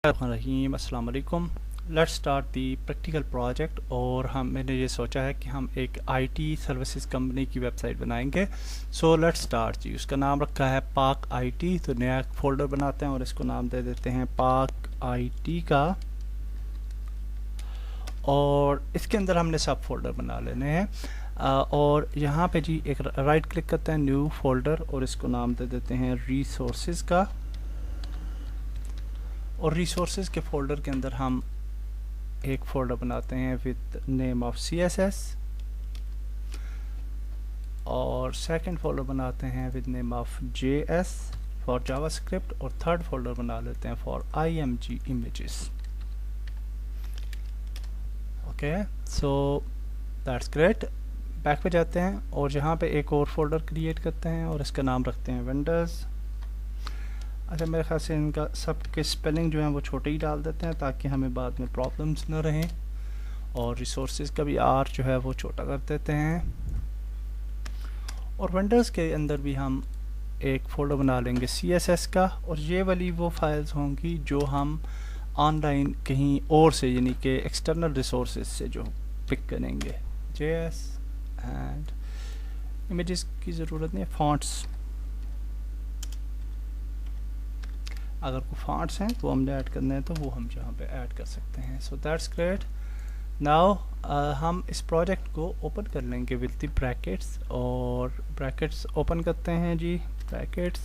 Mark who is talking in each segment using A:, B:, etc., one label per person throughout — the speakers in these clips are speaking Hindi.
A: रहीम अस्सलाम वालेकुम। Let's start the practical project. और मैंने ये सोचा है कि हम एक आईटी सर्विसेज कंपनी की वेबसाइट बनाएंगे। सो लेट्स स्टार्ट जी। उसका नाम रखा है पाक आईटी। तो नया फोल्डर बनाते हैं और इसको नाम दे देते हैं पाक आईटी का। और इसके अंदर हमने सब फोल्डर बना लेने हैं। और यहाँ पे जी एक राइट क्लिक करते हैं, न्यू फोल्डर, और इसको नाम दे देते हैं रिसोर्सेज का। और रिसोर्सेज के फोल्डर के अंदर हम एक फोल्डर बनाते हैं विद नेम ऑफ CSS, और सेकंड फोल्डर बनाते हैं with name of JS for JavaScript, और थर्ड फोल्डर बना लेते हैं for IMG images. Okay, so that's great. Back पे जाते हैं और यहाँ पे एक और फोल्डर क्रिएट करते हैं और इसका नाम रखते हैं वेंडर्स। अच्छा, मेरे ख्याल से इनका सब के स्पेलिंग जो है वो छोटे ही डाल देते हैं ताकि हमें बाद में प्रॉब्लम्स न रहें। और रिसोर्सेज का भी R जो है वो छोटा कर देते हैं। और वेंडर्स के अंदर भी हम एक फोल्डर बना लेंगे CSS का, और ये वाली वो फाइल्स होंगी जो हम ऑनलाइन कहीं और से, यानी कि एक्सटर्नल रिसोर्सेज से जो पिक करेंगे। JS एंड इमेजेस की ज़रूरत नहीं है, फॉन्ट्स अगर कोई फॉन्ट्स हैं तो हमने ऐड करने हैं तो वो हम जहाँ पे ऐड कर सकते हैं। सो दैट्स ग्रेट। नाउ हम इस प्रोजेक्ट को ओपन कर लेंगे विद द ब्रैकेट्स, और ब्रैकेट्स ओपन करते हैं जी, ब्रैकेट्स।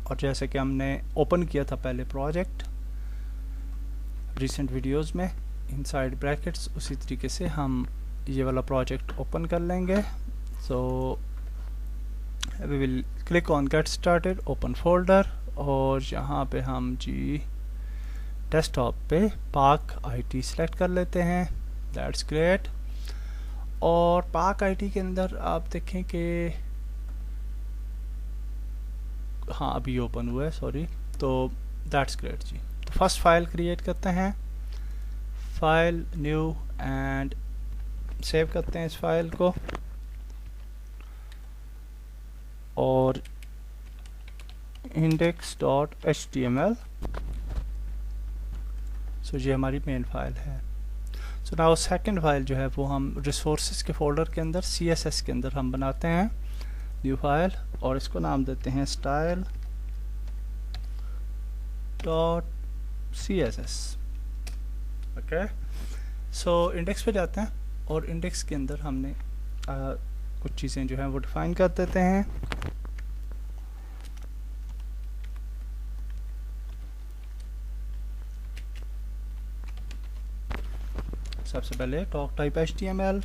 A: और जैसे कि हमने ओपन किया था पहले प्रोजेक्ट रिसेंट वीडियोस में इनसाइड ब्रैकेट्स, उसी तरीके से हम ये वाला प्रोजेक्ट ओपन कर लेंगे। सो we will click on get started, open folder, और यहाँ पे हम जी डेस्कटॉप पे पाक आईटी सेलेक्ट कर लेते हैं। That's great. और पाक आईटी के अंदर आप देखें कि हाँ अभी ओपन हुआ है, सॉरी। तो दैट्स ग्रेट जी। फर्स्ट फाइल क्रिएट करते हैं, फाइल न्यू, एंड सेव करते हैं इस फाइल को। और index.html, सो ये हमारी मेन फाइल है। सो नाउ सेकंड फाइल जो है वो हम रिसोर्सेज के फोल्डर के अंदर CSS के अंदर हम बनाते हैं न्यू फाइल, और इसको नाम देते हैं style.css। ओके, सो इंडेक्स पे जाते हैं और इंडेक्स के अंदर हमने कुछ चीज़ें जो हैं वो डिफाइन कर देते हैं। सबसे पहले टॉक टाइप HTML,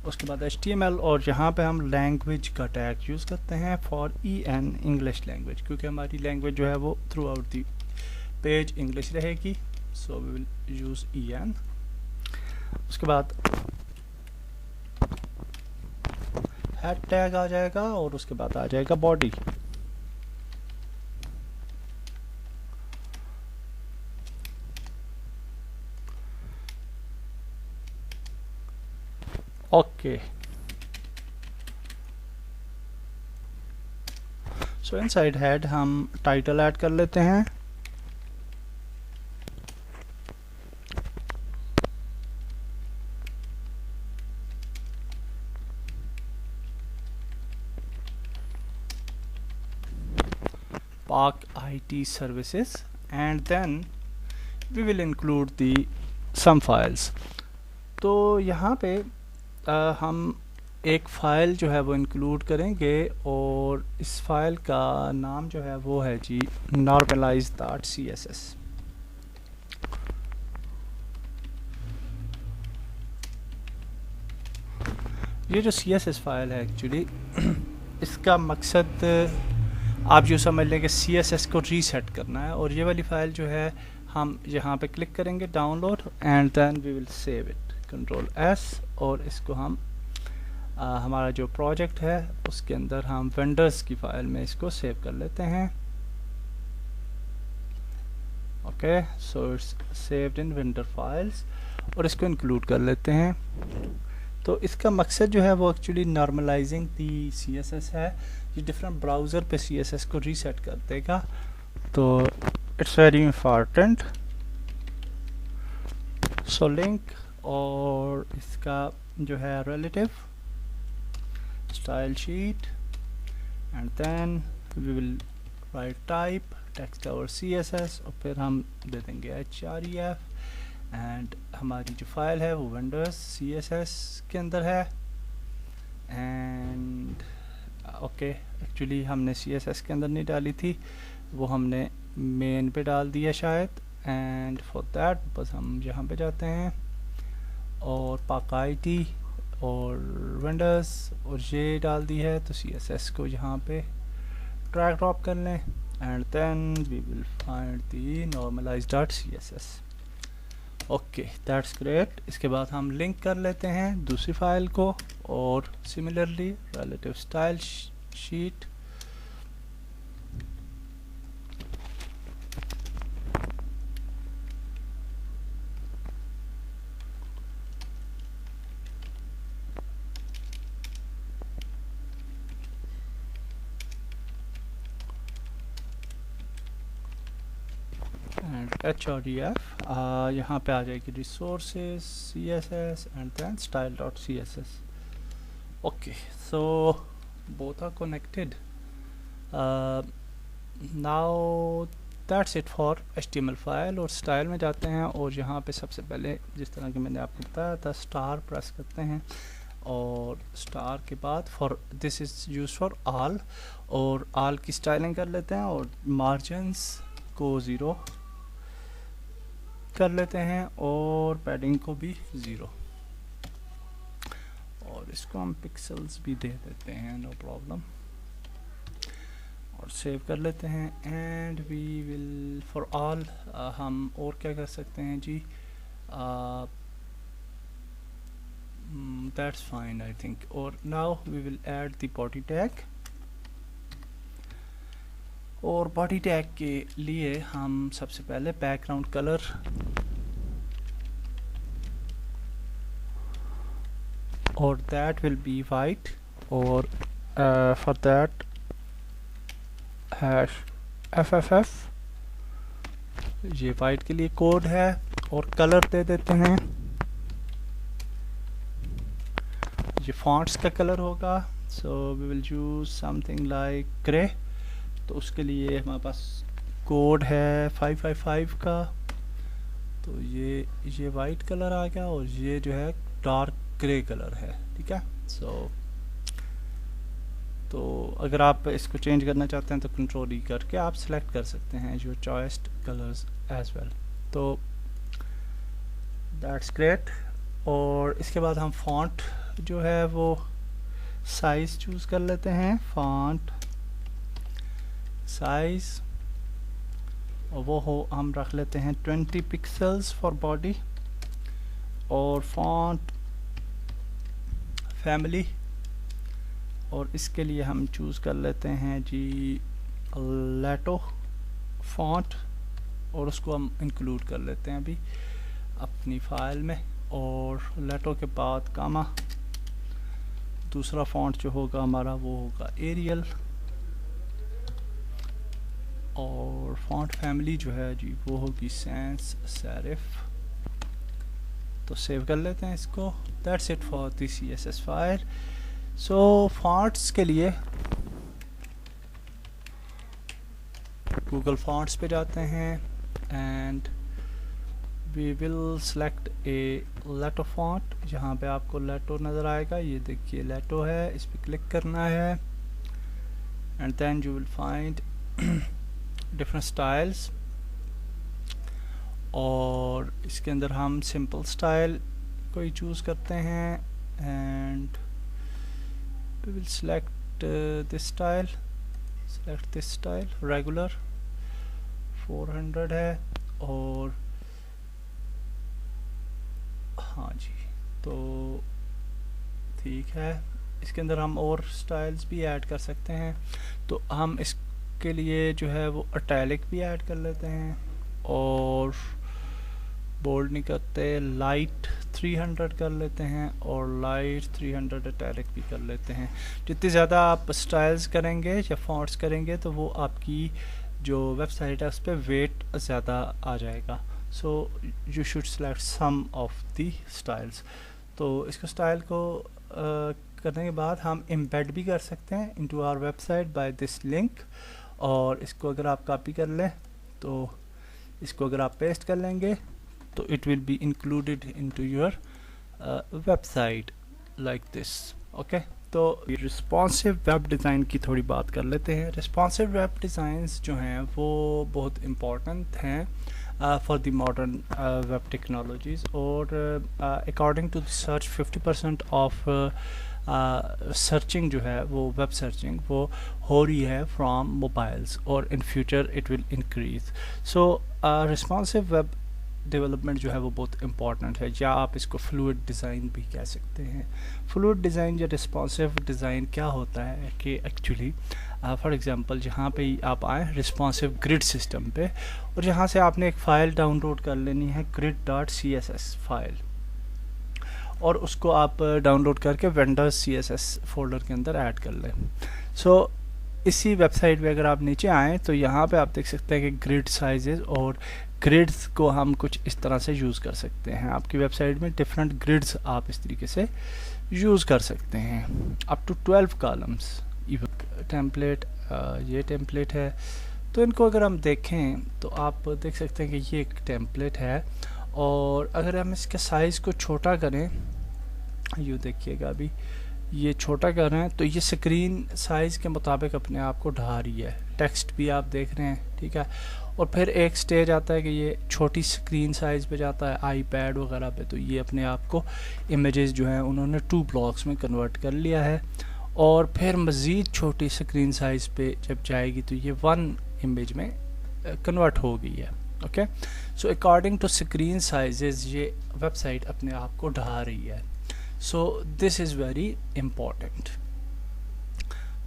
A: उसके बाद HTML, और यहाँ पे हम लैंग्वेज का टैग यूज़ करते हैं फॉर EN इंग्लिश लैंग्वेज, क्योंकि हमारी लैंग्वेज जो है वो throughout the page English रहेगी। So we will use EN। उसके बाद हेड टैग आ जाएगा, और उसके बाद आ जाएगा बॉडी। ओके, सो इनसाइड हेड हम टाइटल ऐड कर लेते हैं। Park IT services, and then we will include the some files। तो यहाँ पे हम एक फ़ाइल जो है वो इंक्लूड करेंगे, और इस फाइल का नाम जो है वो है जी normalize.css। ये जो CSS फाइल है एक्चुअली इसका मकसद आप जो समझ लें कि CSS को रीसेट करना है। और ये वाली फ़ाइल जो है हम यहाँ पे क्लिक करेंगे download, and then we will save it, Ctrl+S, और इसको हम हमारा जो प्रोजेक्ट है उसके अंदर हम वेंडर्स की फ़ाइल में इसको सेव कर लेते हैं। Okay, so it's saved in vendor files, और इसको इंक्लूड कर लेते हैं। तो इसका मकसद जो है वो एक्चुअली नॉर्मलाइजिंग दी CSS है। ये डिफरेंट ब्राउज़र पे CSS को रीसेट कर देगा। तो it's very important. So link और इसका जो है relative style sheet and then we will write type text और CSS और फिर हम दे देंगे href एंड हमारी जो फाइल है वो विंडोज CSS के अंदर है। एंड ओके, एक्चुअली हमने CSS के अंदर नहीं डाली थी, वो हमने मेन पे डाल दिया शायद। एंड फॉर दैट बस हम यहाँ पे जाते हैं और पाकाइटी और विंडोज और ये डाल दी है, तो CSS को यहाँ पे ड्रैग ड्रॉप कर लें and then we will find the normalize.css। Okay, that's great. इसके बाद हम लिंक कर लेते हैं दूसरी फाइल को और similarly relative style sheet href, यहाँ पे आ जाएगी resources CSS and then style.css। Okay, so both are connected। Now that's it for HTML file. और स्टाइल में जाते हैं और यहाँ पे सबसे पहले जिस तरह कि मैंने आपको बताया था स्टार प्रेस करते हैं और स्टार के बाद for this is use for all, और ऑल की स्टाइलिंग कर लेते हैं और मार्जिन्स को 0 कर लेते हैं और पैडिंग को भी 0 और इसको हम पिक्सल्स भी दे देते हैं, नो प्रॉब्लम, और सेव कर लेते हैं। And we will for all हम और क्या कर सकते हैं जी, दैट्स फाइन आई थिंक। और now we will add the body tag, और बॉडी टैग के लिए हम सबसे पहले बैकग्राउंड कलर और दैट विल बी वाइट, और फॉर दैट #FFF ये वाइट के लिए कोड है, और कलर दे देते हैं, ये फॉन्ट्स का कलर होगा। So we will use something like grey, तो उसके लिए हमारे पास कोड है 555 का, तो ये वाइट कलर आ गया और ये जो है डार्क ग्रे कलर है, ठीक है। तो अगर आप इसको चेंज करना चाहते हैं तो कंट्रोल ई करके आप सिलेक्ट कर सकते हैं योर चॉइस्ड कलर्स एज वेल। तो दैट्स ग्रेट। और इसके बाद हम फॉन्ट जो है वो साइज चूज़ कर लेते हैं, फॉन्ट साइज, और वो हम रख लेते हैं 20 पिक्सल्स फॉर बॉडी, और फॉन्ट फैमिली, और इसके लिए हम चूज़ कर लेते हैं जी लेटो फॉन्ट, और उसको हम इंक्लूड कर लेते हैं अभी अपनी फाइल में। और लेटो के बाद कामा, दूसरा फॉन्ट जो होगा हमारा वो होगा एरियल, और फॉन्ट फैमिली जो है जी वो होगी सैंस सेरिफ। तो सेव कर लेते हैं इसको। That's it for the CSS file. So fonts के लिए गूगल फॉन्ट्स पे जाते हैं and we will select a Lato font. यहाँ पे आपको लेटो नज़र आएगा, ये देखिए लेटो है, इस पर क्लिक करना है and then you will find different styles, और इसके अंदर हम सिंपल स्टाइल को ही चूज़ करते हैं and we will select this style, select this style regular 400 है, और हाँ जी तो ठीक है। इसके अंदर हम और स्टाइल्स भी ऐड कर सकते हैं, तो हम इसके लिए जो है वो इटैलिक भी ऐड कर लेते हैं और बोल्ड नहीं करते, लाइट 300 कर लेते हैं और लाइट 300 इटैलिक भी कर लेते हैं। जितनी ज़्यादा आप स्टाइल्स करेंगे या फॉन्ट्स करेंगे तो वो आपकी जो वेबसाइट है उस पर वेट ज़्यादा आ जाएगा। So you should select some of the styles. तो इसको स्टाइल को करने के बाद हम एम्बेड भी कर सकते हैं into our website by this link. और इसको अगर आप कॉपी कर लें तो इसको अगर आप पेस्ट कर लेंगे तो it will be included into your website like this. Okay, तो रिस्पॉन्सिव वेब डिज़ाइन की थोड़ी बात कर लेते हैं। रिस्पॉन्सिव वेब डिज़ाइंस जो हैं वो बहुत इम्पॉर्टेंट हैं for the modern web technologies. और according to the search 50% of searching जो है वो वेब सर्चिंग वो हो रही है फ्रॉम मोबाइल्स और in future it will increase. So responsive web development जो है वो बहुत इम्पॉर्टेंट है, या आप इसको फ्लूइड डिज़ाइन भी कह सकते हैं। फ्लूइड डिज़ाइन या रिस्पॉन्सिव डिज़ाइन क्या होता है कि एक्चुअली फॉर एग्जांपल जहाँ पे आप आए रिस्पॉन्सिव ग्रिड सिस्टम पे और यहाँ से आपने एक फ़ाइल डाउनलोड कर लेनी है grid.css फाइल, और उसको आप डाउनलोड करके वेंडर्स CSS फोल्डर के अंदर ऐड कर लें। सो इसी वेबसाइट पे अगर आप नीचे आएँ तो यहाँ पे आप देख सकते हैं कि ग्रिड साइजेस और ग्रिड्स को हम कुछ इस तरह से यूज़ कर सकते हैं। आपकी वेबसाइट में डिफरेंट ग्रिड्स आप इस तरीके से यूज़ कर सकते हैं, अप टू 12 कॉलम्स। टेम्पलेट, ये टेम्पलेट है, तो इनको अगर हम देखें तो आप देख सकते हैं कि ये एक टेम्पलेट है। और अगर हम इसके साइज़ को छोटा करें, यूँ देखिएगा अभी ये छोटा कर रहे हैं तो ये स्क्रीन साइज़ के मुताबिक अपने आप को ढा रही है। टेक्स्ट भी आप देख रहे हैं, ठीक है। और फिर एक स्टेज आता है कि ये छोटी स्क्रीन साइज़ पे जाता है आईपैड वगैरह पे, तो ये अपने आप को इमेजेस जो हैं उन्होंने 2 ब्लॉक्स में कन्वर्ट कर लिया है। और फिर मज़ीद छोटी स्क्रीन साइज़ पे जब जाएगी तो ये 1 इमेज में कन्वर्ट हो गई है। Okay, so according to screen sizes ये वेबसाइट अपने आप को ढा रही है। So this is very important.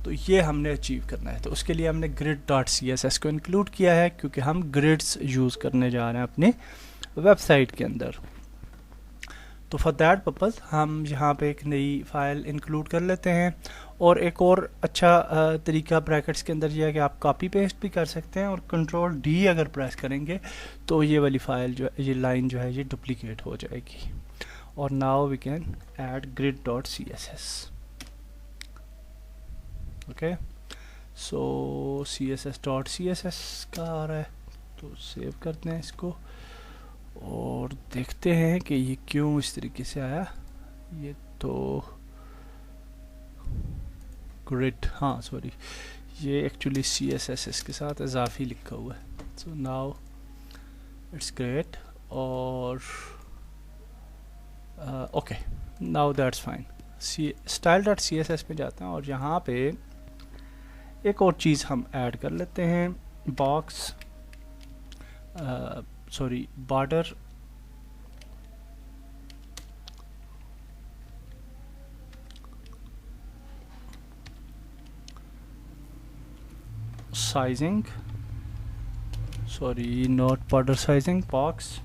A: तो ये हमने अचीव करना है, तो उसके लिए हमने grid.css को इंक्लूड किया है क्योंकि हम ग्रिड्स यूज़ करने जा रहे हैं अपने वेबसाइट के अंदर। तो फॉर दैट पर्पज़ हम यहाँ पे एक नई फाइल इंक्लूड कर लेते हैं। और एक और अच्छा तरीका ब्रैकेट्स के अंदर ये है कि आप कॉपी पेस्ट भी कर सकते हैं और Ctrl+D अगर प्रेस करेंगे तो ये वाली फाइल जो ये लाइन जो है ये डुप्लीकेट हो जाएगी। और now we can add grid.css। Okay, so css.css का आ रहा है तो सेव करते हैं इसको और देखते हैं कि ये क्यों इस तरीके से आया। ये तो ग्रिड, हाँ सॉरी, ये एक्चुअली CSS इसके साथ इजाफी लिखा हुआ है। So now it's great. और okay, now that's fine. style.css में जाते हैं और यहाँ पे एक और चीज़ हम ऐड कर लेते हैं, box sorry border sizing, sorry not border sizing, box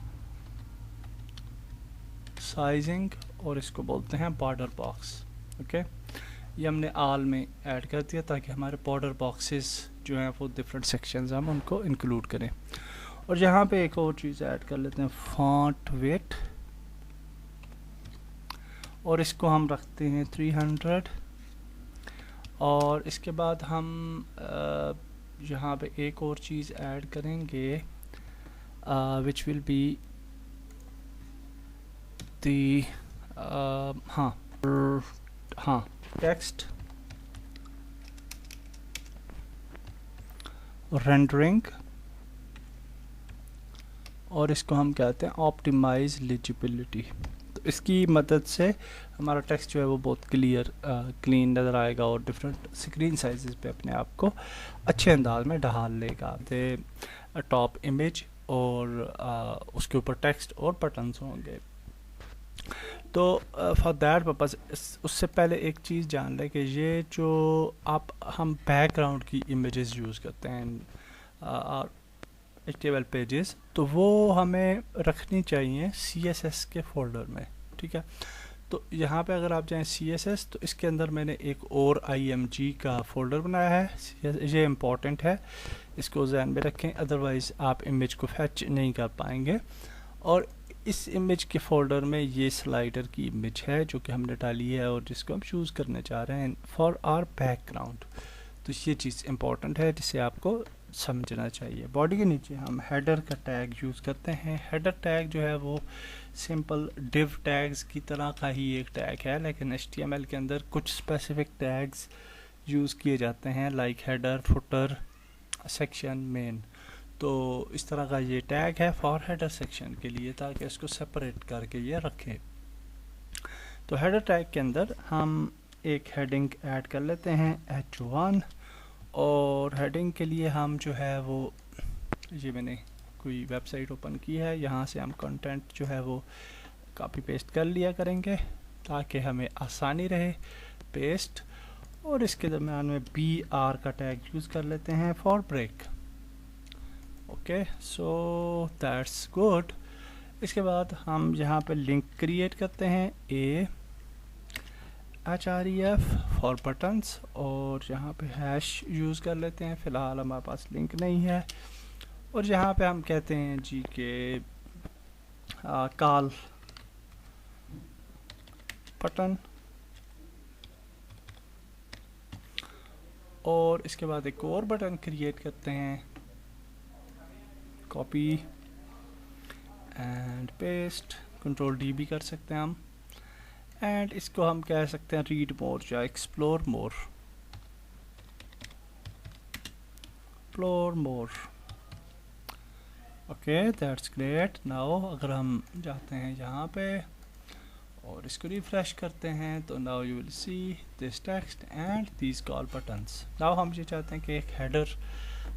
A: sizing, और इसको बोलते हैं बॉर्डर बॉक्स। ओके, ये हमने ऑल में ऐड कर दिया ताकि हमारे बॉर्डर बॉक्सेस जो हैं वो डिफरेंट सेक्शंस हम उनको इंक्लूड करें। और यहाँ पे एक और चीज़ ऐड कर लेते हैं, फॉन्ट वेट, और इसको हम रखते हैं 300। और इसके बाद हम यहाँ पे एक और चीज़ ऐड करेंगे विच विल बी दी हाँ टेक्स्ट रेंडरिंग, और इसको हम कहते हैं ऑप्टिमाइज लीजिबिलिटी। तो इसकी मदद से हमारा टेक्स्ट जो है वो बहुत क्लियर क्लीन नज़र आएगा और डिफरेंट स्क्रीन साइजेस पे अपने आप को अच्छे अंदाज में ढाल लेगा। टॉप इमेज और उसके ऊपर टेक्स्ट और बटन्स होंगे। तो फॉर दैट पर्पज़ उससे पहले एक चीज़ जान लें कि ये जो हम बैकग्राउंड की इमेजेस यूज़ करते हैं HTML पेजेस, तो वो हमें रखनी चाहिए CSS के फोल्डर में, ठीक है। तो यहाँ पे अगर आप जाएं CSS, तो इसके अंदर मैंने एक और IMG का फोल्डर बनाया है। ये इम्पॉर्टेंट है, इसको ध्यान में रखें, अदरवाइज़ आप इमेज को फैच नहीं कर पाएंगे। और इस इमेज के फोल्डर में ये स्लाइडर की इमेज है जो कि हमने डाली है और जिसको हम चूज़ करने चाह रहे हैं फॉर आवर बैकग्राउंड। तो ये चीज़ इम्पॉर्टेंट है जिसे आपको समझना चाहिए। बॉडी के नीचे हम हेडर का टैग यूज़ करते हैं। हेडर टैग जो है वो सिंपल डिव टैग्स की तरह का ही एक टैग है, लेकिन HTML के अंदर कुछ स्पेसिफिक टैग्स यूज़ किए जाते हैं, like header, footer, section, main. तो इस तरह का ये टैग है फॉर हेडर सेक्शन के लिए, ताकि इसको सेपरेट करके ये रखें। तो हेडर टैग के अंदर हम एक हेडिंग ऐड कर लेते हैं H1, और हेडिंग के लिए हम जो है वो, ये मैंने कोई वेबसाइट ओपन की है, यहाँ से हम कंटेंट जो है वो कॉपी पेस्ट कर लिया करेंगे ताकि हमें आसानी रहे पेस्ट। और इसके दरम्यान में BR का टैग यूज़ कर लेते हैं for break. Okay, so that's good. इसके बाद हम यहाँ पे लिंक क्रिएट करते हैं href फॉर बटन्स, और यहाँ पे हैश यूज़ कर लेते हैं। फ़िलहाल हमारे पास लिंक नहीं है। और यहाँ पे हम कहते हैं जी के कॉल बटन, और इसके बाद एक और बटन क्रिएट करते हैं, कॉपी एंड पेस्ट, Ctrl+D भी कर सकते हैं हम। एंड इसको हम कह सकते हैं रीड मोर या explore more, okay, that's great. Now अगर हम जाते हैं यहाँ पे और इसको रिफ्रेश करते हैं, तो now you will see this text and these call buttons. Now हम ये चाहते हैं कि एक हेडर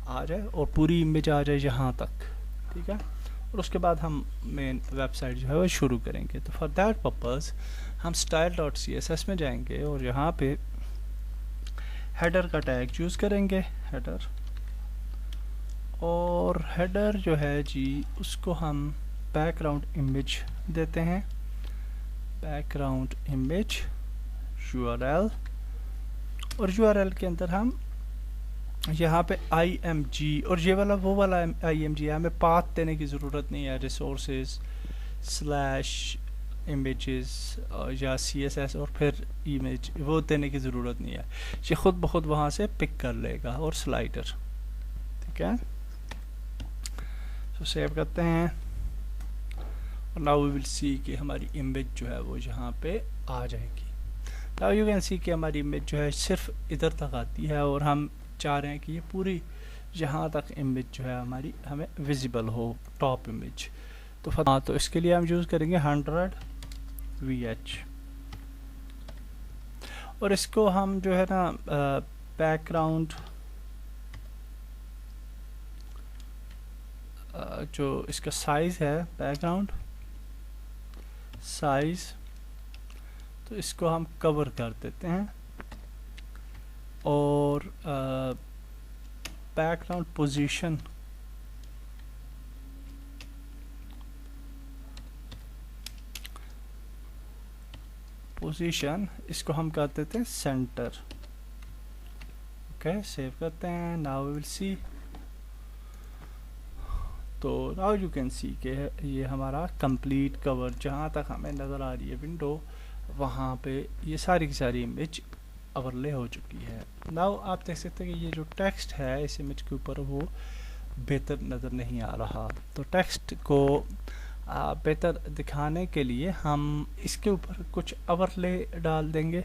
A: आ जाए और पूरी इमेज आ जाए यहाँ तक, ठीक है। और उसके बाद हम मेन वेबसाइट जो है वो शुरू करेंगे। तो फॉर दैट पर्पज़ हम style.css में जाएंगे और यहाँ पे हेडर का टैग यूज़ करेंगे, हेडर। और हेडर जो है जी उसको हम बैकग्राउंड इमेज देते हैं, बैकग्राउंड इमेज URL। और URL के अंदर हम यहाँ पे IMG, और ये वाला वो वाला IMG है, हमें पाथ देने की ज़रूरत नहीं है, रिसोर्सेज / इमेजेस या CSS और फिर इमेज, वो देने की ज़रूरत नहीं है, ये ख़ुद ब खुद वहाँ से पिक कर लेगा। और स्लाइडर, ठीक है। तो सेव करते हैं और नाउ वी विल सी कि हमारी इमेज जो है वो यहाँ पे आ जाएगी। नाउ यू कैन सी कि हमारी इमेज जो है सिर्फ इधर तक आती है, और हम चाह रहे हैं कि ये पूरी यहाँ तक इमेज जो है हमारी हमें विजिबल हो, टॉप इमेज। तो हाँ, तो इसके लिए हम यूज़ करेंगे 100 VH, और इसको हम जो है ना बैकग्राउंड जो इसका साइज़ है, बैकग्राउंड साइज़, तो इसको हम कवर कर देते हैं। और बैकग्राउंड पोजीशन, इसको हम कर देते हैं सेंटर। ओके, सेव करते हैं। नाउ वी विल सी, तो नाउ यू कैन सी के ये हमारा कंप्लीट कवर, जहाँ तक हमें नज़र आ रही है विंडो, वहाँ पे ये सारी की सारी इमेज ओवरले हो चुकी है। नाउ आप देख सकते हैं कि ये जो टेक्स्ट है इस इमेज के ऊपर वो बेहतर नज़र नहीं आ रहा। तो टेक्स्ट को बेहतर दिखाने के लिए हम इसके ऊपर कुछ ओवरले डाल देंगे,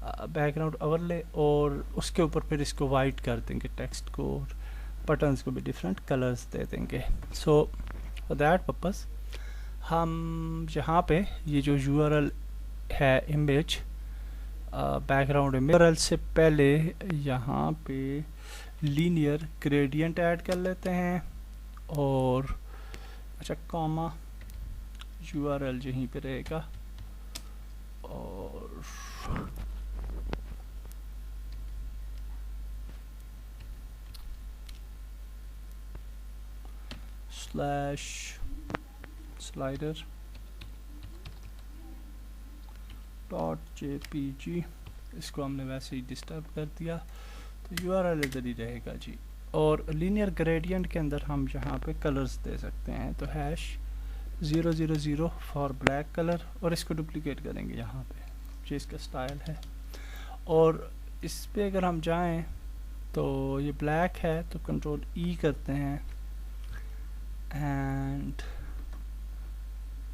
A: बैकग्राउंड ओवरले, और उसके ऊपर फिर इसको वाइट कर देंगे टेक्स्ट को, और बटन्स को भी डिफरेंट कलर्स दे देंगे। सो फॉर दैट पर्पस हम यहाँ पे ये जो URL है इमेज, बैकग्राउंड इमेज, URL से पहले यहाँ पे लीनियर ग्रेडियंट ऐड कर लेते हैं, और अच्छा कॉमा URL यहीं पे रहेगा, और स्लैश स्लाइडर, .jpg, इसको हमने वैसे ही डिस्टर्ब कर दिया तो URL इधर ही रहेगा जी। और लीनियर ग्रेडियंट के अंदर हम यहाँ पे कलर्स दे सकते हैं, तो #000 फॉर ब्लैक कलर, और इसको डुप्लीकेट करेंगे यहाँ पे जो इसका स्टाइल है। और इस पे अगर हम जाएं तो ये ब्लैक है तो कंट्रोल E करते हैं and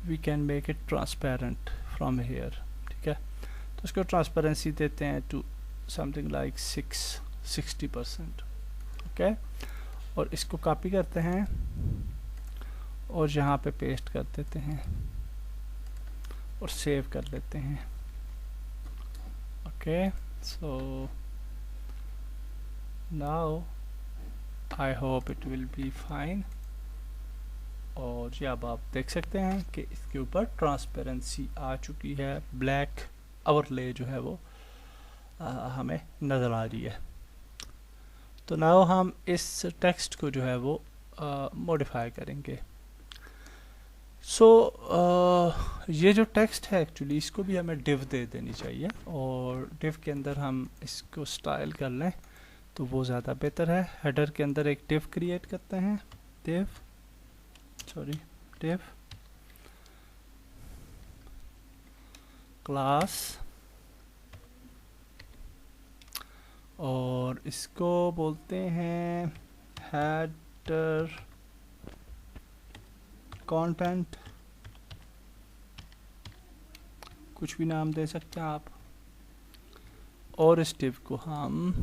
A: we can make it transparent from here, ठीक है। तो इसको ट्रांसपेरेंसी देते हैं टू समथिंग लाइक 60%, ओके। और इसको कॉपी करते हैं और यहाँ पे पेस्ट कर देते हैं और सेव कर लेते हैं, okay. So now I hope it will be fine. और जी अब आप देख सकते हैं कि इसके ऊपर ट्रांसपेरेंसी आ चुकी है, ब्लैक ओवरले जो है वो हमें नज़र आ रही है। तो नाउ हम इस टेक्स्ट को जो है वो मॉडिफाई करेंगे। सो ये जो टेक्स्ट है एक्चुअली इसको भी हमें डिव दे देनी चाहिए, और डिव के अंदर हम इसको स्टाइल कर लें तो वो ज़्यादा बेहतर है। हेडर के अंदर एक डिव क्रिएट करते हैं, डिव क्लास, और इसको बोलते हैं हेडर कंटेंट, कुछ भी नाम दे सकते हैं आप। और इस डिव को हम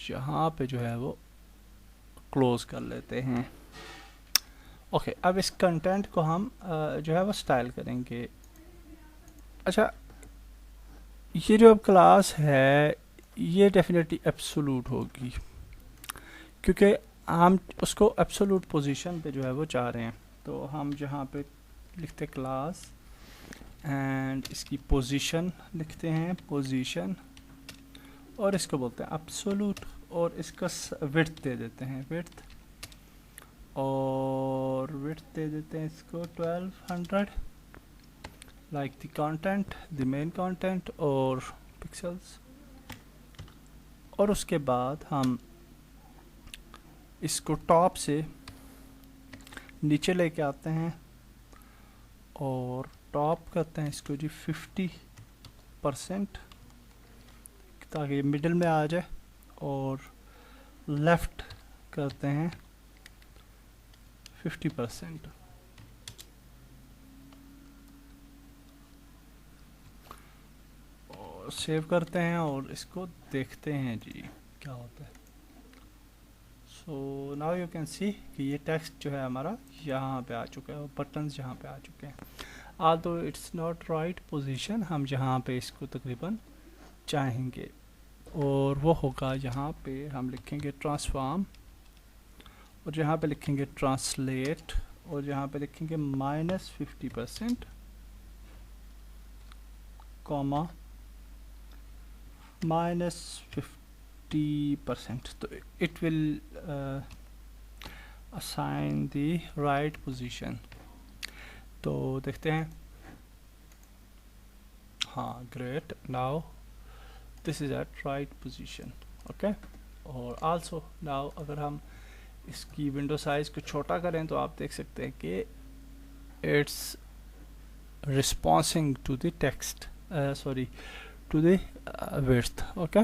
A: यहाँ पे जो है वो क्लोज कर लेते हैं, ओके। अब इस कंटेंट को हम जो है वो स्टाइल करेंगे। अच्छा, ये जो अब क्लास है ये डेफिनेटली एब्सोल्यूट होगी, क्योंकि हम उसको एब्सोल्यूट पोजीशन पे जो है वो चाह रहे हैं। तो हम जहाँ पे लिखते क्लास एंड इसकी पोजीशन लिखते हैं, पोजीशन, और इसको बोलते हैं एब्सोल्यूट, और इसका विड्थ दे देते हैं, विड्थ, और विड्थ दे देते हैं इसको 1200 like the content, the main content, और पिक्सेल्स। और उसके बाद हम इसको टॉप से नीचे लेके आते हैं और टॉप करते हैं इसको जी 50% ताकि मिडिल में आ जाए, और लेफ़्ट करते हैं 50%। और सेव करते हैं और इसको देखते हैं जी क्या होता है। So now you can see कि ये टेक्स्ट जो है हमारा यहाँ पे आ चुका है और बटन्स यहाँ पे आ चुके हैं। Aldous it's not right position, हम जहाँ पे इसको तकरीबन चाहेंगे, और वो होगा यहाँ पे हम लिखेंगे ट्रांसफॉर्म, और यहाँ पे लिखेंगे ट्रांसलेट, और यहाँ पे लिखेंगे -50%, कॉमा -50%। तो it will assign the right position. तो देखते हैं, हाँ great, now this is at right position, okay. और आल्सो नाउ अगर हम इसकी विंडो साइज को छोटा करें तो आप देख सकते हैं कि it's responding to the text, sorry to the width, okay,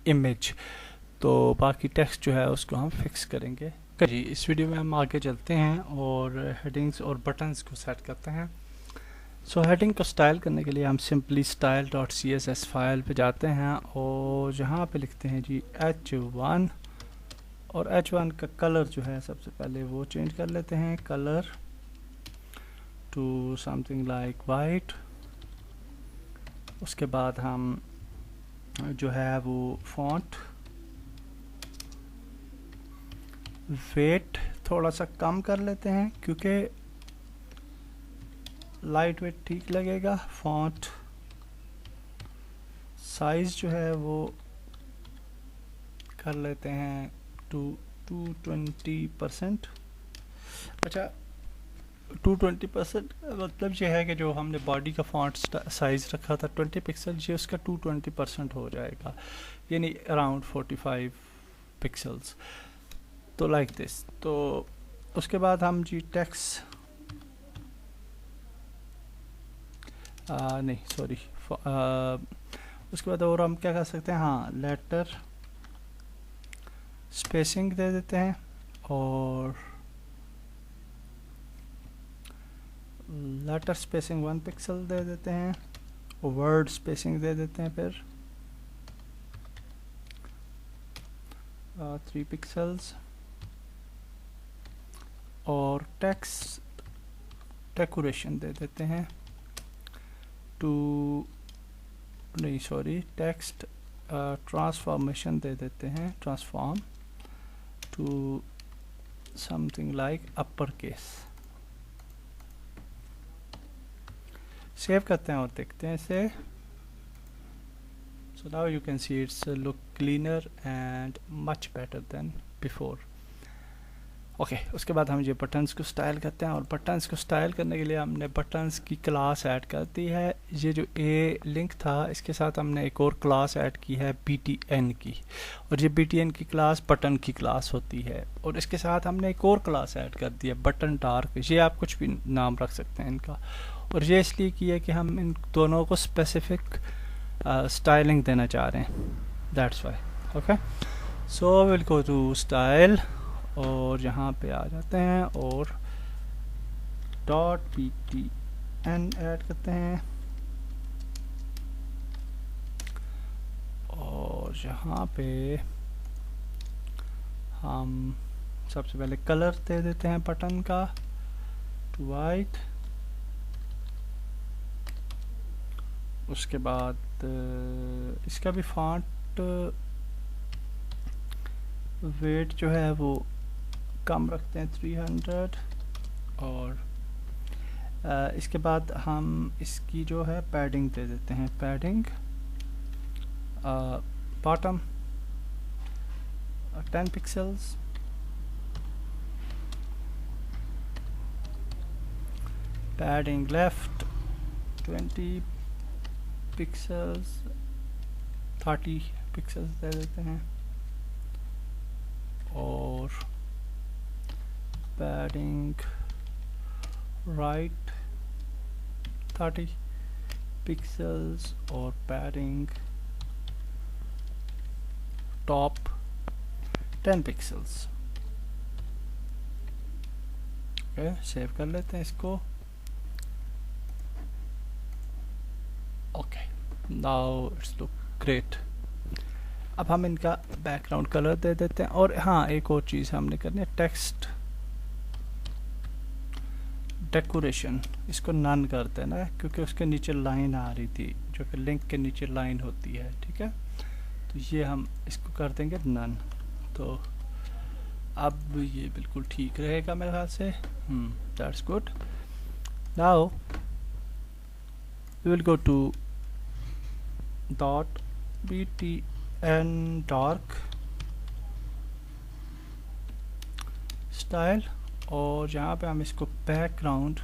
A: image. तो बाकी टेक्स्ट जो है उसको हम फिक्स करेंगे जी। इस वीडियो में हम आगे चलते हैं और हेडिंग्स और बटन्स को सेट करते हैं। सो हेडिंग को स्टाइल करने के लिए हम सिंपली style.css फाइल पे जाते हैं और यहाँ पे लिखते हैं जी h1, और h1 का कलर जो है सबसे पहले वो चेंज कर लेते हैं, colour to something like white. उसके बाद हम जो है वो फॉन्ट वेट थोड़ा सा कम कर लेते हैं क्योंकि लाइट वेट ठीक लगेगा। फॉन्ट साइज जो है वो कर लेते हैं 220%। अच्छा, 220% मतलब ये है कि जो हमने बॉडी का फॉन्ट साइज़ रखा था 20 पिक्सल, ये उसका 220% हो जाएगा, यानी अराउंड 45 पिक्सल्स। तो लाइक दिस। तो उसके बाद हम जी टेक्स्ट नहीं सॉरी, उसके बाद और हम क्या कर सकते हैं, हाँ लेटर स्पेसिंग दे देते हैं और लेटर स्पेसिंग 1 पिक्सल दे देते हैं, वर्ड स्पेसिंग दे देते हैं फिर 3 पिक्सल्स, और टेक्स्ट डेकोरेशन दे देते हैं टेक्स्ट ट्रांसफॉर्मेशन दे देते हैं, transform to something like upper case. Save करते हैं और देखते हैं इसे। So now you can see it's look cleaner and much better than before. Okay उसके बाद हम ये बटन्स को स्टाइल करते हैं, और बटन्स को स्टाइल करने के लिए हमने बटन्स की क्लास ऐड कर दी है। ये जो ए लिंक था इसके साथ हमने एक और क्लास ऐड की है BTN की, और ये BTN की क्लास बटन की क्लास होती है, और इसके साथ हमने एक और क्लास ऐड कर दी है बटन डार्क। ये आप कुछ भी नाम रख सकते हैं इनका, और ये इसलिए किया है कि हम इन दोनों को स्पेसिफिक स्टाइलिंग देना चाह रहे हैं, that's why. Okay so will go to style और यहाँ पे आ जाते हैं और .btn ऐड करते हैं, और यहाँ पे हम सबसे पहले कलर दे देते हैं बटन का टू वाइट। उसके बाद इसका भी फॉन्ट वेट जो है वो कम रखते हैं 300, और इसके बाद हम इसकी जो है पैडिंग दे देते हैं, padding bottom 10 pixels, padding left 20 pixels, 30 pixels दे देते हैं, और पैडिंग राइट 30 पिक्सल्स, और padding top 10 pixels. Okay save कर लेते हैं इसको। Okay now it's look great. अब हम इनका बैकग्राउंड कलर दे देते हैं, और हाँ एक और चीज़ हमने करनी है, टेक्स्ट डेकोरेशन इसको नन करते हैं ना, क्योंकि उसके नीचे लाइन आ रही थी जो कि लिंक के नीचे लाइन होती है, ठीक है। तो ये हम इसको कर देंगे नन, तो अब ये बिल्कुल ठीक रहेगा मेरे ख्याल से। That's good. Now we will go to .btn dark style, और यहाँ पे हम इसको बैकग्राउंड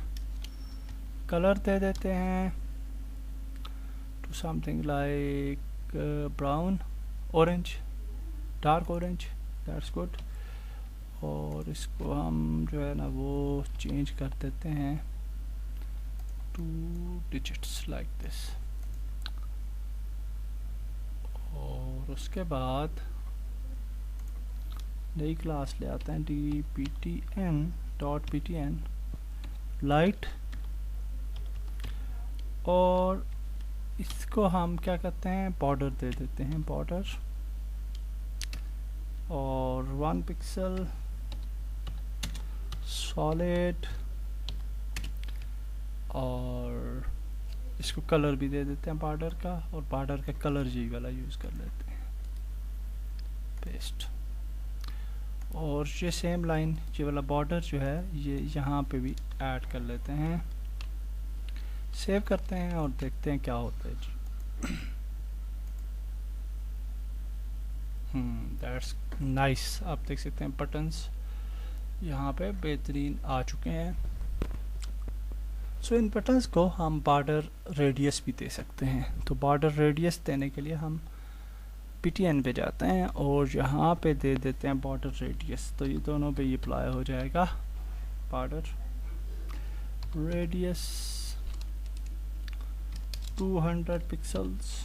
A: कलर दे देते हैं to something like brown orange, dark orange, that's good. और इसको हम जो है ना वो चेंज कर देते हैं 2 डिजिट्स लाइक दिस, और उसके बाद नई क्लास ले आते हैं .btn लाइट, और इसको हम क्या करते हैं बॉर्डर दे देते हैं, बॉर्डर और 1 पिक्सल सॉलिड, और इसको कलर भी दे देते हैं बॉर्डर का, और बॉर्डर का कलर जी वाला यूज़ कर लेते हैं, पेस्ट। और ये सेम लाइन ये वाला बॉर्डर जो है ये यहाँ पे भी ऐड कर लेते हैं, सेव करते हैं और देखते हैं क्या होता है जी। That's nice. आप देख सकते हैं बटन्स यहाँ पे बेहतरीन आ चुके हैं। सो इन बटन्स को हम बॉर्डर रेडियस भी दे सकते हैं। तो बॉर्डर रेडियस देने के लिए हम PTN पे जाते हैं और यहाँ पे दे देते हैं बॉर्डर रेडियस। तो ये दोनों पे ये अप्लाई हो जाएगा, बॉर्डर रेडियस 200 पिक्सल्स।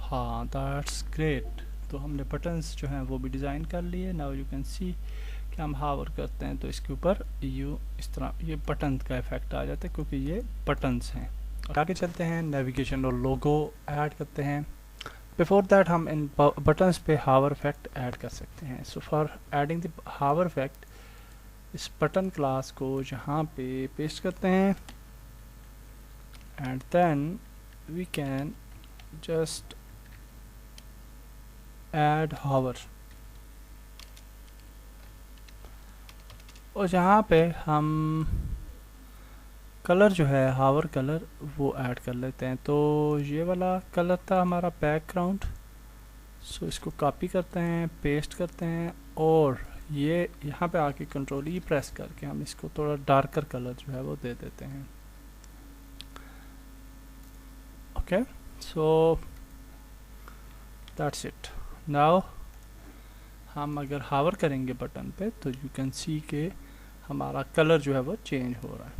A: हाँ, दैट्स ग्रेट। तो हमने बटन्स जो हैं वो भी डिज़ाइन कर लिए। नाउ यू कैन सी कि हम हावर करते हैं तो इसके ऊपर इस तरह ये बटन का इफेक्ट आ जाता है क्योंकि ये बटन्स हैं। आगे चलते हैं, नेविगेशन और लोगो ऐड करते हैं। बिफोर दैट हम इन बटन्स पे हावर इफेक्ट ऐड कर सकते हैं। So for adding the hover effect, इस बटन क्लास को यहाँ पे पेस्ट करते हैं and then we can just add hover. और यहाँ पे हम कलर जो है हावर कलर वो ऐड कर लेते हैं। तो ये वाला कलर था हमारा बैकग्राउंड। सो इसको कॉपी करते हैं, पेस्ट करते हैं और ये यहाँ पे आके कंट्रोल ई प्रेस करके हम इसको थोड़ा डार्कर कलर जो है वो दे देते हैं। Okay, so that's it. Now हम अगर हावर करेंगे बटन पे तो यू कैन सी के हमारा कलर जो है वो चेंज हो रहा है।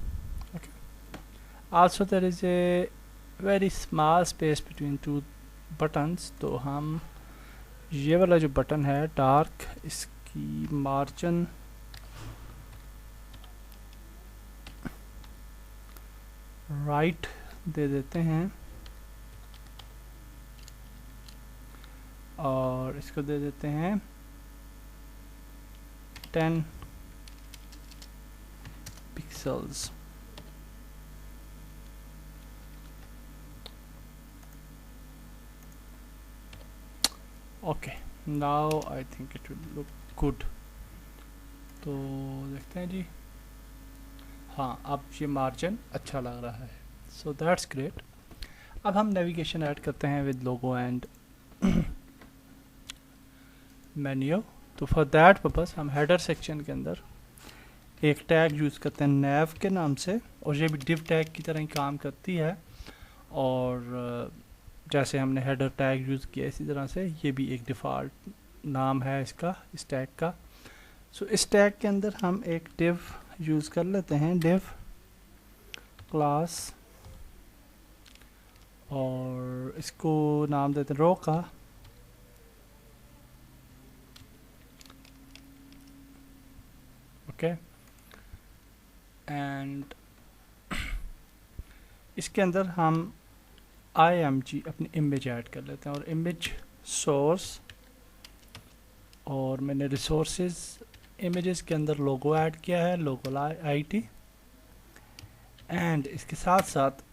A: Okay, also there is a very small space between two buttons. तो हम ये वाला जो बटन है डार्क, इसकी मार्जिन राइट दे देते हैं और इसको दे देते हैं 10 pixels. Okay, now I think it will look good. तो देखते हैं जी, हाँ अब ये मार्जिन अच्छा लग रहा है। सो दैट्स ग्रेट। अब हम नेविगेशन ऐड करते हैं विद लोगो एंड मेन्यू। तो फॉर दैट पर्पस हम हेडर सेक्शन के अंदर एक टैग यूज़ करते हैं nav के नाम से, और ये भी div टैग की तरह ही काम करती है। और जैसे हमने हेडर टैग यूज़ किया इसी तरह से ये भी एक डिफ़ॉल्ट नाम है इसका, इस टैग का। सो इस टैग के अंदर हम एक div यूज़ कर लेते हैं, div क्लास, और इसको नाम देते हैं रो का। ओके, एंड इसके अंदर हम img अपनी इमेज ऐड कर लेते हैं और इमेज सोर्स, और मैंने रिसोर्सेज इमेजेस के अंदर लोगो ऐड किया है, लोगो IT। एंड इसके साथ साथ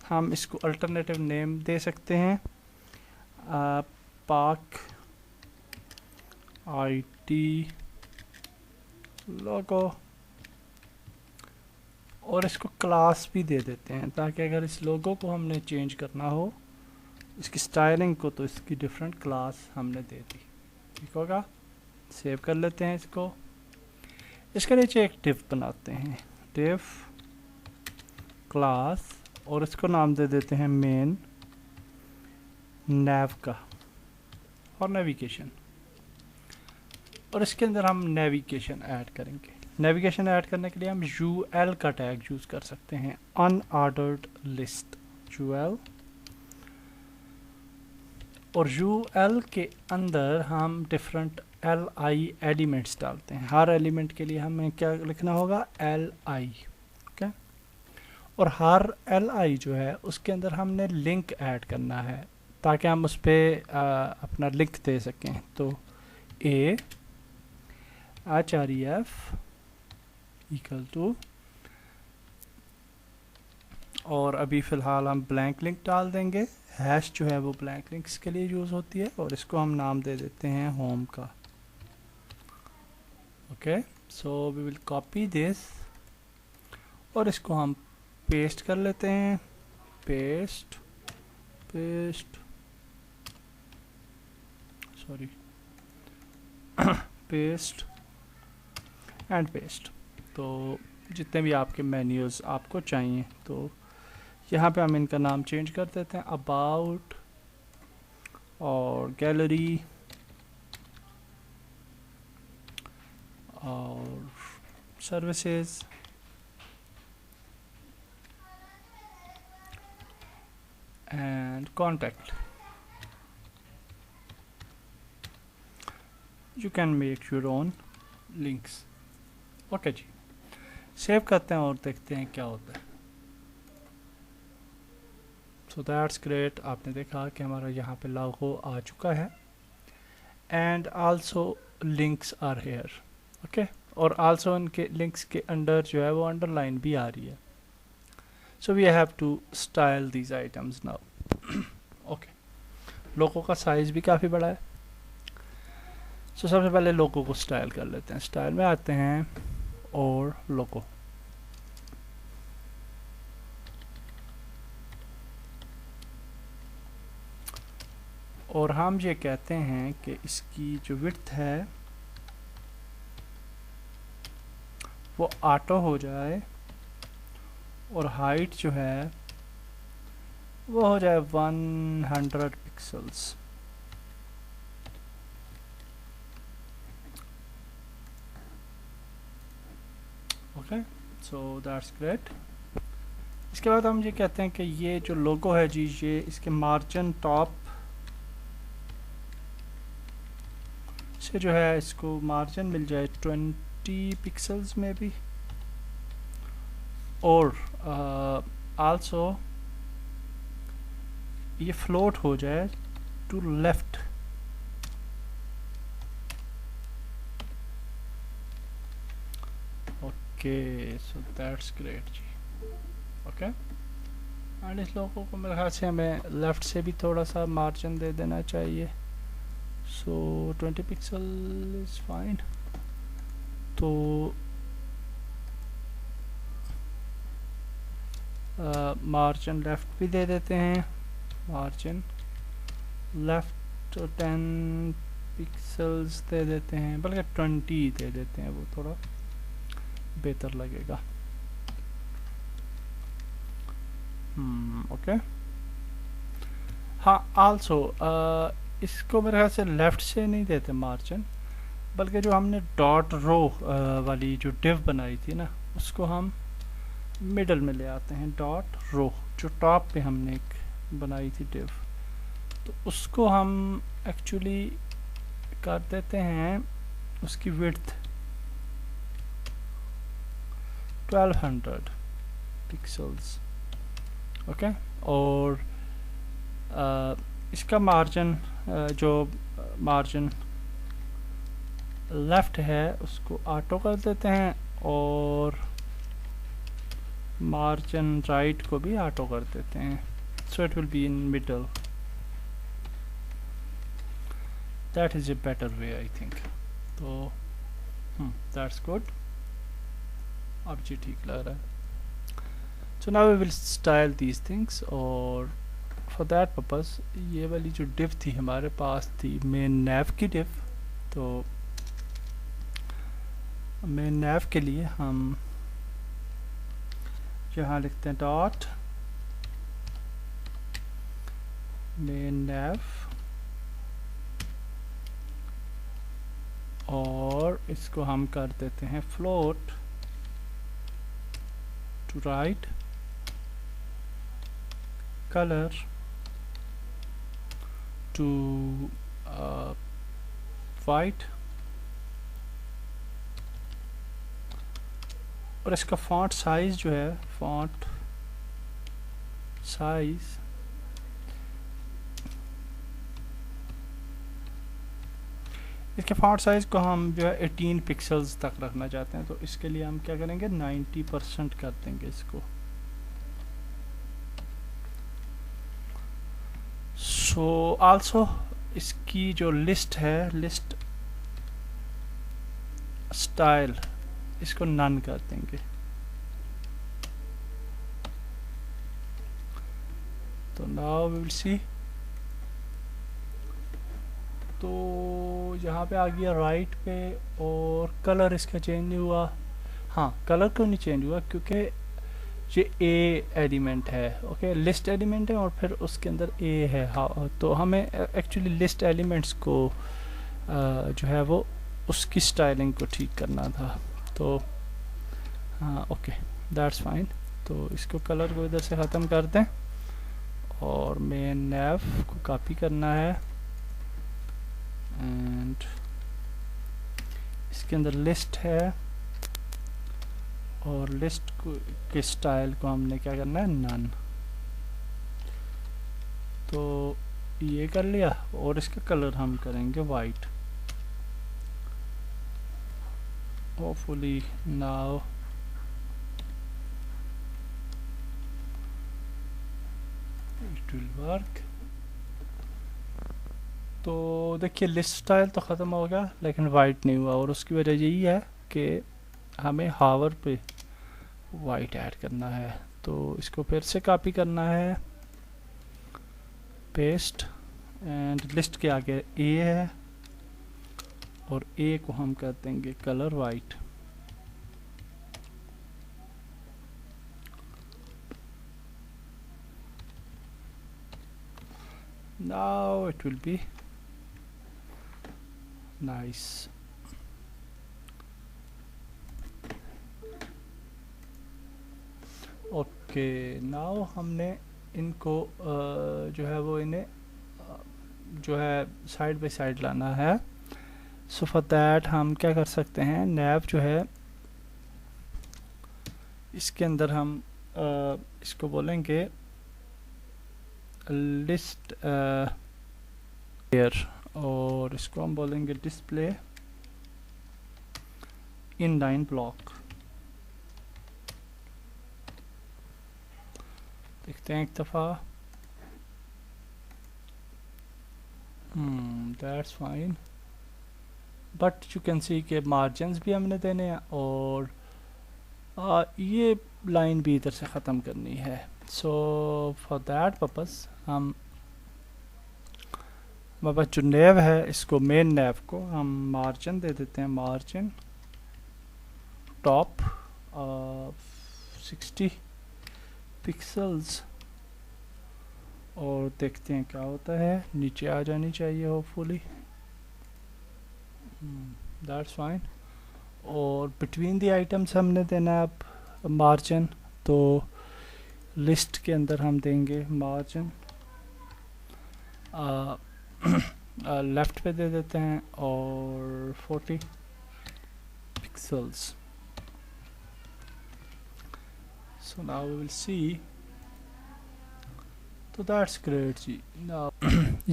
A: हम इसको अल्टरनेटिव नेम दे सकते हैं, पाक IT लोगो, और इसको क्लास भी दे देते हैं ताकि अगर इस लोगो को हमने चेंज करना हो, इसकी स्टाइलिंग को, तो इसकी डिफरेंट क्लास हमने दे दी। ठीक होगा, सेव कर लेते हैं इसको। इसके नीचे एक div बनाते हैं, div क्लास, और इसको नाम दे देते हैं मेन nav का और नेविगेशन, और इसके अंदर हम नेविगेशन ऐड करेंगे। नेविगेशन ऐड करने के लिए हम UL का टैग यूज़ कर सकते हैं, अनऑर्डर्ड लिस्ट UL, और UL के अंदर हम डिफरेंट LI एलिमेंट्स डालते हैं। हर एलिमेंट के लिए हमें क्या लिखना होगा, LI। ओके, और हर LI जो है उसके अंदर हमने लिंक ऐड करना है ताकि हम उस पर अपना लिंक दे सकें। तो A href इक्वल टू, और अभी फ़िलहाल हम ब्लैंक लिंक डाल देंगे। हैश जो है वो ब्लैंक लिंक्स के लिए यूज़ होती है, और इसको हम नाम दे देते हैं होम का। Okay, so we will copy this और इसको हम पेस्ट कर लेते हैं, paste paste, sorry paste and paste. तो जितने भी आपके मेन्यूज़ आपको चाहिए, तो यहाँ पे हम इनका नाम चेंज कर देते हैं, अबाउट और गैलरी और services and contact. You can make your own links. Okay जी, सेव करते हैं और देखते हैं क्या होता है। सो दैट्स ग्रेट, आपने देखा कि हमारा यहाँ पे लोगो आ चुका है and also links are here. Okay, और आल्सो उनके लिंक्स के अंडर जो है वो अंडरलाइन भी आ रही है। So we have to style these items now. Okay, logo का साइज भी काफ़ी बड़ा है। सो सबसे पहले लोगो को स्टाइल कर लेते हैं। स्टाइल में आते हैं और लोगो, और हम ये कहते हैं कि इसकी जो विड्थ है वो ऑटो हो जाए और हाइट जो है वो हो जाए 100 pixels. Okay, so that's great. इसके बाद हम ये कहते हैं कि ये जो लोगो है जी, ये इसके मार्जिन टॉप से जो है इसको मार्जिन मिल जाए 20 पिक्सल्स में भी, और आल्सो ये फ्लोट हो जाए to left. Okay, so that's great जी। ओके, एंड इस लोगों को मेरे ख्याल से हमें लेफ्ट से भी थोड़ा सा मार्जिन दे देना चाहिए। सो 20 पिक्सल इज फाइन। तो मार्जिन लेफ्ट भी दे देते हैं, मार्जिन लेफ्ट 10 पिक्सल्स दे देते हैं, बल्कि 20 दे देते हैं, वो थोड़ा बेहतर लगेगा। ओके, हाँ, आल्सो इसको मेरे ख्याल से लेफ़्ट से नहीं देते मार्जिन, बल्कि जो हमने डॉट रो वाली जो डिव बनाई थी ना, उसको हम मिडल में ले आते हैं। डॉट रो जो टॉप पे हमने एक बनाई थी डिव, तो उसको हम एक्चुअली कर देते हैं उसकी विड्थ 1200 पिक्सल्स। ओके, और इसका मार्जिन जो मार्जिन लेफ़्ट है उसको ऑटो कर देते हैं, और मार्जिन राइट को भी ऑटो कर देते हैं। So it will be in middle. That is a better way I think. तो दैट्स गुड, अब जी ठीक लग रहा है। So now we will style these things, और फॉर दैट पर्पस ये वाली जो डिव थी हमारे पास थी मेन नैव की डिव। तो मेन नैव के लिए हम यहाँ लिखते हैं डॉट मेन नैव, और इसको हम कर देते हैं float to right, colour to white, और इसका फॉन्ट साइज जो है, फॉन्ट साइज इसके फॉन्ट साइज को हम जो है 18 पिक्सल्स तक रखना चाहते हैं। तो इसके लिए हम क्या करेंगे, 90% कर देंगे इसको। सो आल्सो इसकी जो लिस्ट है, लिस्ट स्टाइल, इसको नन कर देंगे। तो नाउ वी विल सी। तो यहाँ पे आ गया राइट पे, और कलर इसका चेंज नहीं हुआ। हाँ, कलर क्यों नहीं चेंज हुआ, क्योंकि ये ए एलिमेंट है, ओके, लिस्ट एलिमेंट है और फिर उसके अंदर ए है। हाँ, तो हमें एक्चुअली लिस्ट एलिमेंट्स को जो है वो उसकी स्टाइलिंग को ठीक करना था। तो हाँ, ओके, दैट्स फाइन। तो इसको कलर को इधर से ख़त्म कर दें और मेन नैव को कॉपी करना है एंड इसके अंदर लिस्ट है और लिस्ट के स्टाइल को हमने क्या करना है, नन। तो ये कर लिया और इसका कलर हम करेंगे white. Hopefully now it will work. तो देखिए लिस्ट स्टाइल तो ख़त्म हो गया लेकिन वाइट नहीं हुआ, और उसकी वजह यही है कि हमें हावर पे वाइट ऐड करना है। तो इसको फिर से कॉपी करना है, पेस्ट, एंड लिस्ट के आगे ए है और ए को हम कर देंगे colour white. Now it will be nice. Okay, now हमने इनको जो है वो इन्हें जो है साइड बाय साइड लाना है। सो फॉर दैट हम क्या कर सकते हैं, नैव जो है इसके अंदर हम इसको बोलेंगे लिस्ट लेयर, और इसको हम बोलेंगे डिस्प्ले इनलाइन ब्लॉक। देखते हैं एक दफ़ा। That's fine, but you can see के मार्जिन्स भी हमने देने हैं और ये लाइन भी इधर से ख़त्म करनी है। सो फॉर दैट पर्पस हम हमारे पास जो नैव है, इसको मेन नैव को हम मार्जिन दे देते हैं, मार्जिन टॉप 60 पिक्सल्स, और देखते हैं क्या होता है। नीचे आ जानी चाहिए होपफुली, दैट्स फाइन। और बिटवीन द आइटम्स हमने देना है अब मार्जिन, तो लिस्ट के अंदर हम देंगे मार्जिन लेफ्ट पे दे देते हैं और 40 pixels. So now we will see. तो दैट्स ग्रेट जी।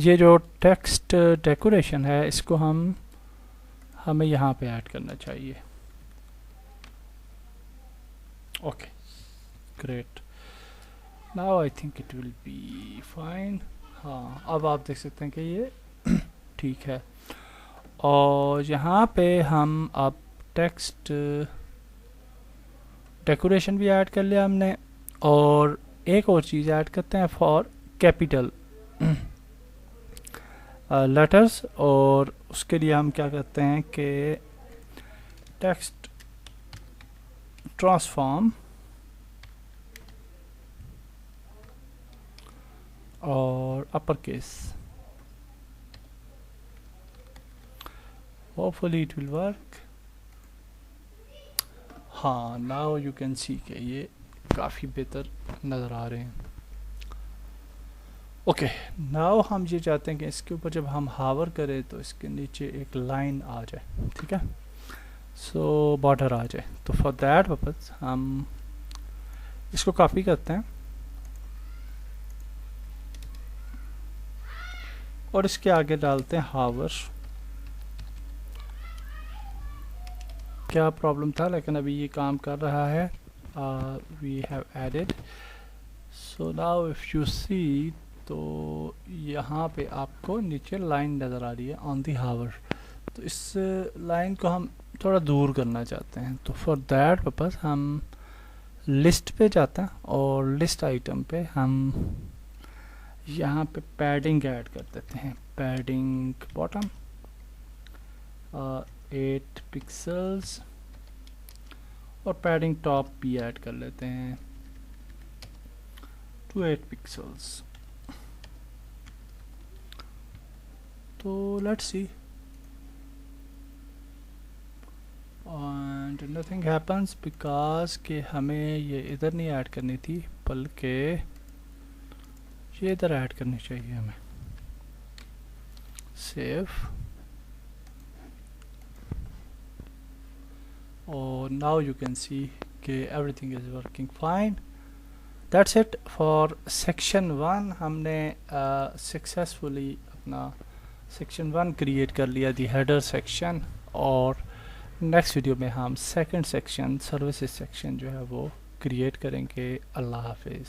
A: ये जो टेक्स्ट डेकोरेशन है इसको हमें यहाँ पे ऐड करना चाहिए। Okay, great, now I think it will be fine. हाँ, अब आप देख सकते हैं कि ये ठीक है। और यहाँ पे हम अब टेक्स्ट डेकोरेशन भी ऐड कर लिया हमने, और एक और चीज़ ऐड करते हैं फॉर कैपिटल लेटर्स, और उसके लिए हम क्या करते हैं कि टेक्स्ट ट्रांसफॉर्म और upper case, hopefully it will work. हाँ, नाउ यू कैन सी के ये काफ़ी बेहतर नज़र आ रहे हैं। ओके, नाउ हम ये चाहते हैं कि इसके ऊपर जब हम हावर करें तो इसके नीचे एक लाइन आ जाए, ठीक है, सो बॉर्डर आ जाए। तो फॉर दैट पर्पज हम इसको कॉपी करते हैं और इसके आगे डालते हैं हावर। क्या प्रॉब्लम था, लेकिन अभी ये काम कर रहा है। We have added, so now if you see, तो यहाँ पे आपको नीचे लाइन नज़र आ रही है ऑन दी हावर। तो इस लाइन को हम थोड़ा दूर करना चाहते हैं, तो फॉर दैट पर्पस हम लिस्ट पे जाते हैं और लिस्ट आइटम पे हम यहाँ पे पैडिंग ऐड कर देते हैं, पैडिंग बॉटम, 8 पिक्सल्स और पैडिंग टॉप भी ऐड कर लेते हैं टू 8 पिक्सल्स। तो let's see and nothing happens because कि हमें ये इधर नहीं ऐड करनी थी बल्कि ये इधर ऐड करनी चाहिए हमें। सेव और नाउ यू कैन सी कि everything is working fine. That's it for section 1। हमने सक्सेसफुली अपना सेक्शन 1 क्रिएट कर लिया, दी हेडर सेक्शन। और नेक्स्ट वीडियो में हम सेकंड सेक्शन सर्विसेज सेक्शन जो है वो क्रिएट करेंगे। अल्लाह हाफिज़।